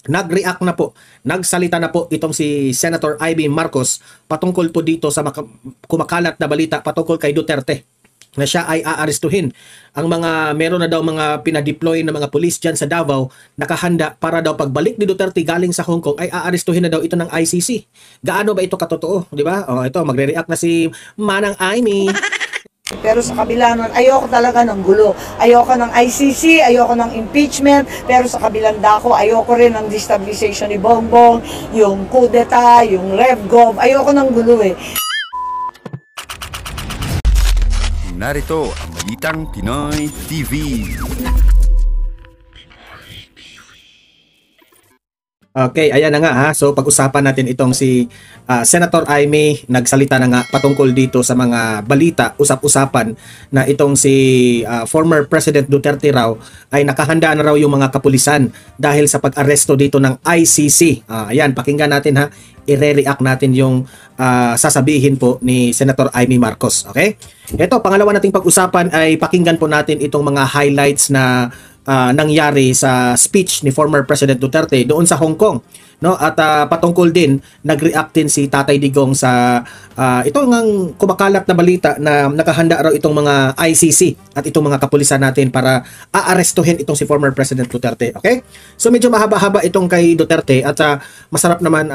nag-react na po, nagsalita na po itong si Senator Amy Marcos patungkol po dito sa kumakalat na balita patungkol kay Duterte na siya ay aarestuhin. Meron na daw mga pinadeploy na mga pulis dyan sa Davao, nakahanda para daw pagbalik ni Duterte galing sa Hong Kong ay aarestuhin na daw ito ng ICC. Gaano ba ito katotoo, di ba? Ito, magre-react na si Manang Amy. Pero sa kabila nun, ayoko talaga ng gulo. Ayoko ng ICC, ayoko ng impeachment, pero sa kabilang dako, ayoko rin ng destabilization ni Bongbong, yung kudeta, yung RevGov, ayoko ng gulo eh. Narito ang Balitang Pinoy TV. Okay, ayan na nga ha. So pag-usapan natin itong si Senator Amy, nagsalita na nga patungkol dito sa mga balita, usap-usapan na itong si former President Duterte raw ay nakahanda na raw yung mga kapulisan dahil sa pag-aresto dito ng ICC. Ayan, pakinggan natin ha. I-react natin yung sasabihin po ni Senator Amy Marcos. Okay? Ito, pangalawa nating pag-usapan ay pakinggan po natin itong mga highlights na nangyari sa speech ni former President Duterte doon sa Hong Kong, no? At patungkol din, nag-react din si Tatay Digong sa itong kumakalat na balita na nakahanda raw itong mga ICC at itong mga kapulisan natin para aarestuhin itong si former President Duterte. Okay? So medyo mahaba-haba itong kay Duterte at masarap naman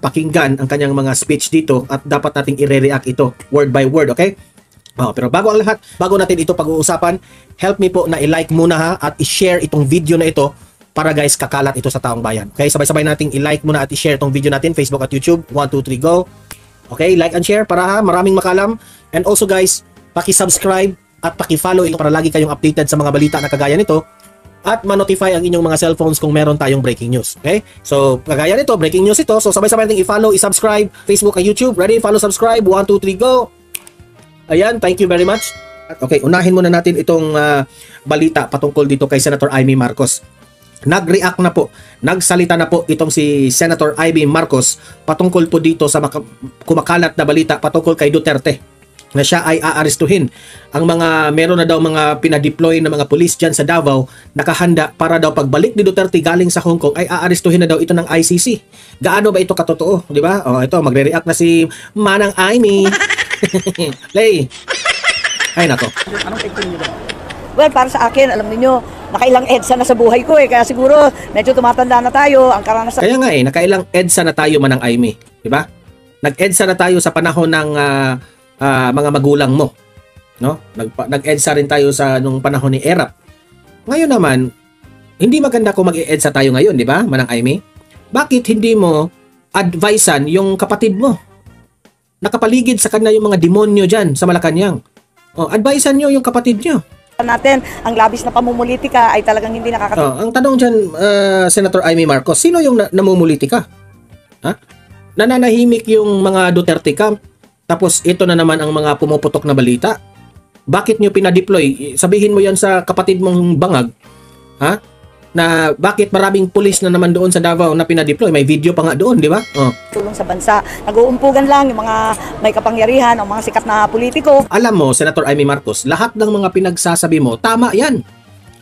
pakinggan ang kanyang mga speech dito at dapat nating i-react ito word by word, okay? Pero bago ang lahat, bago natin ito pag-uusapan, help me po na i-like muna ha at i-share itong video na ito para guys kakalat ito sa taong bayan. Okay, sabay-sabay nating i-like muna at i-share itong video natin, Facebook at YouTube. 1, 2, 3, go! Okay, like and share para maraming makalam. And also guys, paki-subscribe at paki-follow ito para lagi kayong updated sa mga balita na kagaya nito at ma-notify ang inyong mga cellphones kung meron tayong breaking news. Okay? So, kagaya nito, breaking news ito. So, sabay-sabay nating i-follow, i-subscribe, Facebook at YouTube. Ready? Follow, subscribe. 1, 2, 3, go! Ayan, thank you very much. Okay, unahin muna natin itong balita patungkol dito kay Senator Amy Marcos. Nag-react na po, nagsalita na po itong si Senator Amy Marcos patungkol po dito sa kumakalat na balita patungkol kay Duterte na siya ay aarestuhin. Meron na daw mga pinadeploy na mga pulis dyan sa Davao, nakahanda para daw pagbalik ni Duterte galing sa Hong Kong ay aarestuhin na daw ito ng ICC. Gaano ba ito katotoo, di ba? Ito, magre-react na si Manang Amy. Lay. Ay nako. Anong take niyo ba? Well, para sa akin, alam niyo, nakailang EDSA na sa buhay ko eh. Kaya siguro, medyo tumatanda na tayo. Ang karanasan... Kaya nga nakailang EDSA na tayo, Manang Amy. Di ba? Nag-EDSA na tayo sa panahon ng mga magulang mo. No? Nag-EDSA rin tayo sa nung panahon ni Erap. Ngayon naman, hindi maganda kung mag-EDSA tayo ngayon, di ba, Manang Amy? Bakit hindi mo advisean yung kapatid mo? Nakapaligid sa kanya yung mga demonyo dyan sa Malacanang. Advisean nyo yung kapatid nyo. Natin, ang labis na pamumulitika ay talagang hindi ang tanong dyan, Senator Amy Marcos, sino yung namumulitika? Ha? Nananahimik yung mga Duterte camp, tapos ito na naman ang mga pumuputok na balita. Bakit nyo pinadeploy? Sabihin mo yan sa kapatid mong bangag. Ha? Na bakit maraming pulis na naman doon sa Davao na pinadeploy. May video pa nga doon, di ba? Tulong sa bansa. Nag-uumpugan lang yung mga may kapangyarihan o mga sikat na politiko. Alam mo, Senator Amy Marcos, lahat ng mga pinagsasabi mo, tama yan.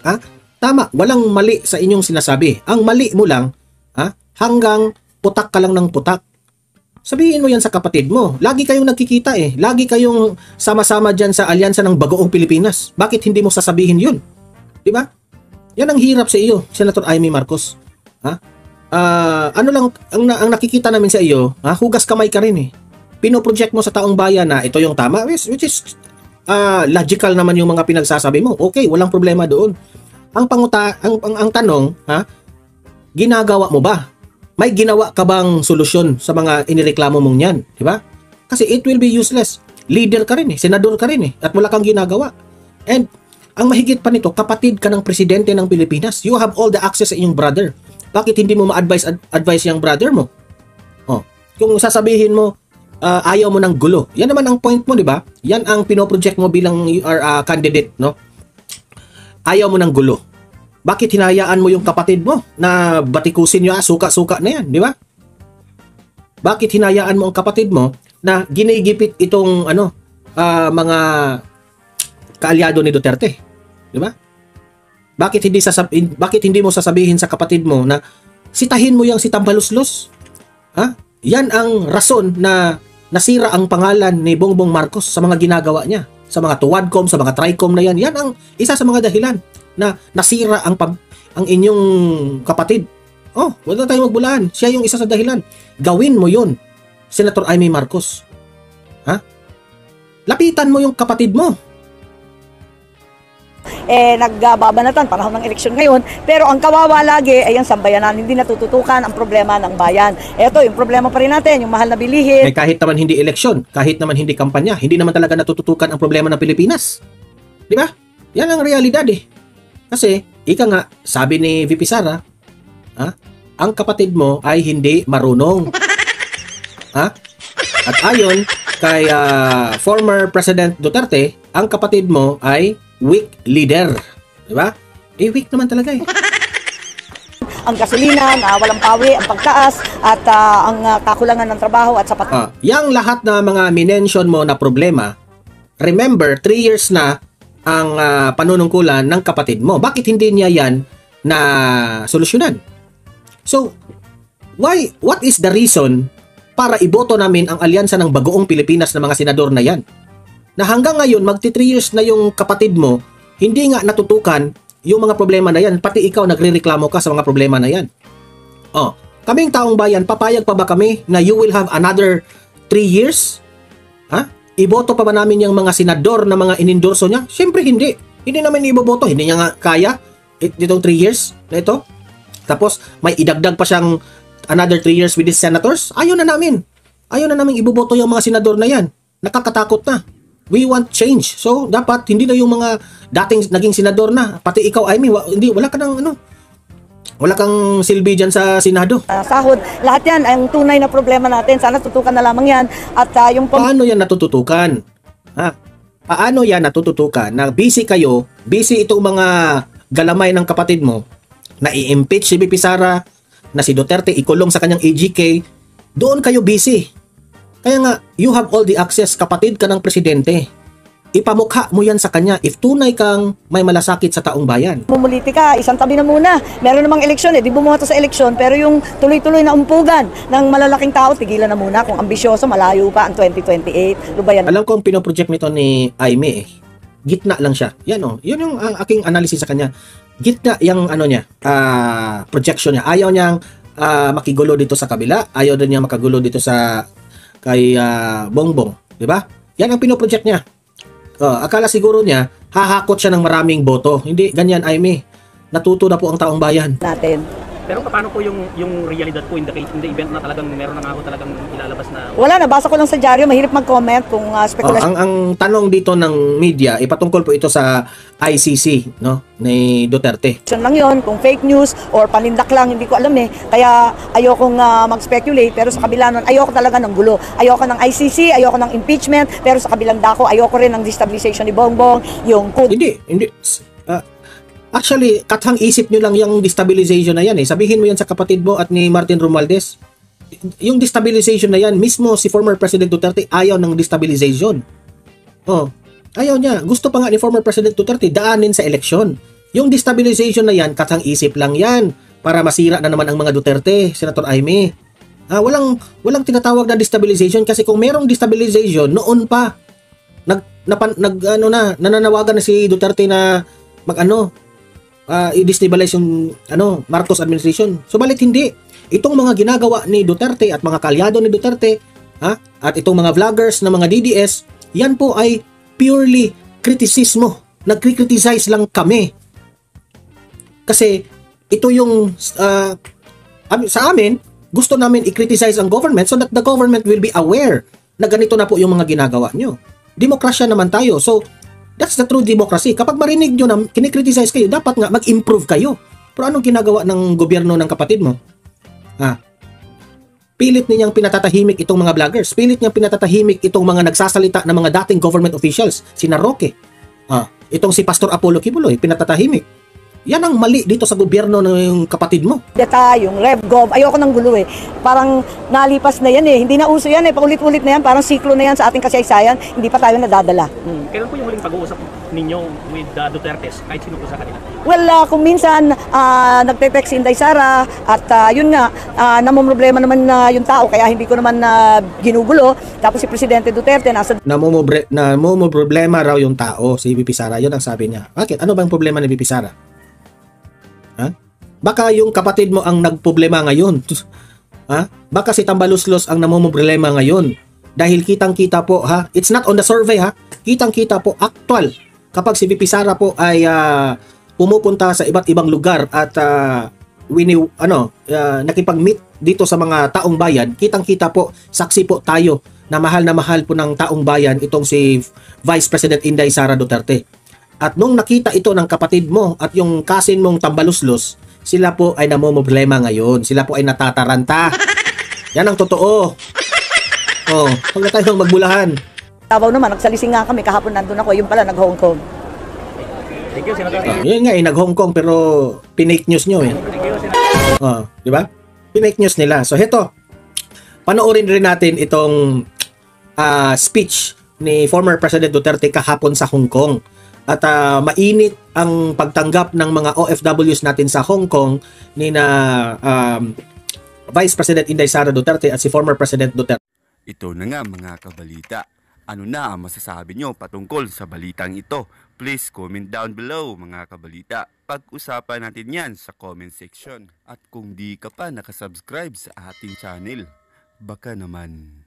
Ha? Tama. Walang mali sa inyong sinasabi. Ang mali mo lang, hanggang putak ka lang ng putak. Sabihin mo yan sa kapatid mo. Lagi kayong nagkikita eh. Lagi kayong sama-sama dyan sa alyansa ng Bagoong Pilipinas. Bakit hindi mo sasabihin yun? Di ba? Yan ang hirap sa iyo, Senator Amy Marcos. Ha? Ano lang ang nakikita namin sa iyo, hugas kamay ka rin eh. Pino-project mo sa taong bayan na ito yung tama, which is logical naman yung mga pinagsasabi mo. Okay, walang problema doon. Ang tanong, ginagawa mo ba? May ginawa ka bang solusyon sa mga inireklamo mong yan, di ba? Kasi it will be useless. Leader ka rin eh, senador ka rin eh, at wala kang ginagawa. And ang mahigit pa nito, kapatid ka ng presidente ng Pilipinas. You have all the access sa inyong brother. Bakit hindi mo ma-advise yung brother mo? Kung sasabihin mo, ayaw mo ng gulo. Yan naman ang point mo, di ba? Yan ang pinoproject mo bilang you are a candidate, no? Ayaw mo ng gulo. Bakit hinayaan mo yung kapatid mo na batikusin nyo, suka-suka na yan, di ba? Bakit hinayaan mo ang kapatid mo na ginigipit itong mga kaalyado ni Duterte? Di ba? Bakit hindi mo sasabihin sa kapatid mo na sitahin mo yung si Tambaluslos. Ha? Yan ang rason na nasira ang pangalan ni Bongbong Marcos sa mga ginagawa niya. Sa mga Tuwadcom, sa mga Tricom na yan. Yan ang isa sa mga dahilan na nasira ang inyong kapatid. Oh, wala tayong magbulaan. Siya yung isa sa dahilan. Gawin mo yun, Senator Amy Marcos. Ha? Lapitan mo yung kapatid mo. Nagbabanatan, panahon ng eleksyon ngayon, pero ang kawawa lagi ay ang sambayanan, hindi natututukan ang problema ng bayan. Ito, yung problema pa rin natin, yung mahal na bilihin. Kahit naman hindi eleksyon, kahit naman hindi kampanya, hindi naman talaga natututukan ang problema ng Pilipinas. Di ba? Yan ang realidad eh. Kasi, ika nga, sabi ni VP Sara, ang kapatid mo ay hindi marunong. At ayon kay former President Duterte, ang kapatid mo ay weak leader. Diba? Weak naman talaga eh. Ang gasolina na walang pawi, ang pagtaas, at ang kakulangan ng trabaho at sapat. Yang lahat na mga minention mo na problema, remember, 3 years na ang panunungkulan ng kapatid mo. Bakit hindi niya yan na solusyonan? So, what is the reason para iboto namin ang alyansa ng Bagoong Pilipinas ng mga senador na yan? Na hanggang ngayon, magti 3 years na yung kapatid mo, hindi nga natutukan yung mga problema na yan. Pati ikaw nagrereklamo ka sa mga problema na yan. Kaming taong bayan, papayag pa ba kami na you will have another 3 years? Iboto pa ba namin yung mga senador na mga inendorso niya? Siyempre hindi. Hindi namin iboboto. Hindi niya nga kaya itong 3 years na ito. Tapos may idagdag pa siyang another 3 years with these senators. Ayaw na namin. Ayaw na namin iboboto yung mga senador na yan. Nakakatakot na. We want change. So, dapat hindi na yung mga dating naging senador na. Pati ikaw, Amy, wala ka ng wala kang silbi dyan sa Senado. Sahod, lahat yan ang tunay na problema natin. Sana tutukan na lamang yan. At paano yan natututukan? Paano yan natututukan? Na busy kayo, busy itong mga galamay ng kapatid mo, na i-impeach si VP Sara, na si Duterte ikulong sa kanyang AGK, doon kayo busy. Kaya nga, you have all the access, kapatid ka ng presidente. Ipamukha mo yan sa kanya if tunay kang may malasakit sa taong bayan. Mumuliti ka, isang tabi na muna. Meron namang eleksyon di bumoto sa eleksyon, pero yung tuloy-tuloy na umpugan ng malalaking tao, tigilan na muna. Kung ambisyoso, malayo pa ang 2028. Lubayan. Alam ko ang pinoproject nito ni Aimee gitna lang siya. Yan yun yung aking analysis sa kanya. Gitna yung projection niya. Ayaw niyang makigulo dito sa kabila. Ayaw din niya makagulo dito sa kay Bongbong, di ba? Yan ang pinoproject niya. Akala siguro niya hahakot siya ng maraming boto. Hindi ganyan, Aimee. Natuto na po ang taong bayan natin. Pero paano po yung realidad po in the event na talagang meron na ako talagang ilalabas na... Wala, nabasa ko lang sa dyaryo, mahirap mag-comment kung speculation. Ang tanong dito ng media, ipatungkol po ito sa ICC, no, ni Duterte. Lang yun, kung fake news or panindak lang, hindi ko alam Kaya ayokong mag-speculate, pero sa kabila nun, ayoko talaga ng gulo. Ayoko ng ICC, ayoko ng impeachment, pero sa kabilang dako, ayoko rin ng destabilization ni Bongbong, yung... Hindi. Actually, kathang isip nyo lang yung destabilization na yan Sabihin mo yan sa kapatid mo at ni Martin Romualdez. Yung destabilization na yan, mismo si former President Duterte ayaw ng destabilization. Ayaw niya. Gusto pa nga ni former President Duterte daanin sa eleksyon. Yung destabilization na yan, kathang isip lang yan para masira na naman ang mga Duterte, Senator Aimee. Walang tinatawag na destabilization kasi kung merong destabilization, noon pa nananawagan na si Duterte na i-destabilize yung Marcos administration. Subalit hindi. Itong mga ginagawa ni Duterte at mga kalyado ni Duterte at itong mga vloggers na mga DDS, yan po ay purely kritisismo. Nagkri-criticize lang kami. Kasi ito yung sa amin, gusto namin i-criticize ang government so that the government will be aware na ganito na po yung mga ginagawa nyo. Demokrasya naman tayo. So, that's the true democracy. Kapag marinig nyo na kinikriticize kayo, dapat nga mag-improve kayo. Pero anong ginagawa ng gobyerno ng kapatid mo? Pilit ninyang pinatatahimik itong mga vloggers. Pilit niyang pinatatahimik itong mga nagsasalita ng mga dating government officials. Sina Roque. Itong si Pastor Apollo Kibuloy, pinatatahimik. Yan ang mali dito sa gobyerno ng kapatid mo. Yung RevGov, ayoko ng gulo Parang nalipas na yan Hindi na uso yan paulit-ulit na yan. Parang siklo na yan sa ating kasaysayan. Hindi pa tayo nadadala. Kailan po yung huling pag-uusap ninyo with Dutertes, kahit sino po sa kanila? Well, kung minsan nagte-text si Inday Sara at yun nga, namomroblema naman yung tao kaya hindi ko naman ginugulo. Tapos si Presidente Duterte nasa Namumroblema raw yung tao, si VP Sara. Yun ang sabi niya. Bakit? Ano bang problema ni VP Sara? Ha? Baka yung kapatid mo ang nagproblema ngayon. Ha? Baka si Tambaluslos ang namumroblema ngayon. Dahil kitang-kita po, ha? It's not on the survey, ha? Kitang-kita po, actual. Kapag si VP Sara po ay pumupunta sa iba't ibang lugar at nakipag-meet dito sa mga taong bayan, kitang-kita po, saksi po tayo na mahal po ng taong bayan itong si Vice President Inday Sara Duterte. At nung nakita ito ng kapatid mo at yung cousin mong Tambaluslos, sila po ay namumroblema ngayon. Sila po ay natataranta. Yan ang totoo. Oh, huwag na tayong magbulahan. Davao naman, nagsalising nga kami kahapon nandun ako, yung pala nag-Hong Kong. Thank you, Senator. Yun nga nag-Hong Kong pero pinake news nyo eh. Thank you, Senator. Di ba? Pinake news nila. So heto, panoorin rin natin itong speech ni former President Duterte kahapon sa Hong Kong. At mainit ang pagtanggap ng mga OFWs natin sa Hong Kong ni na Vice President Inday Sara Duterte at si former President Duterte. Ito na nga mga kabalita. Ano na ang masasabi nyo patungkol sa balitang ito? Please comment down below mga kabalita. Pag-usapan natin yan sa comment section. At kung di ka pa nakasubscribe sa ating channel, baka naman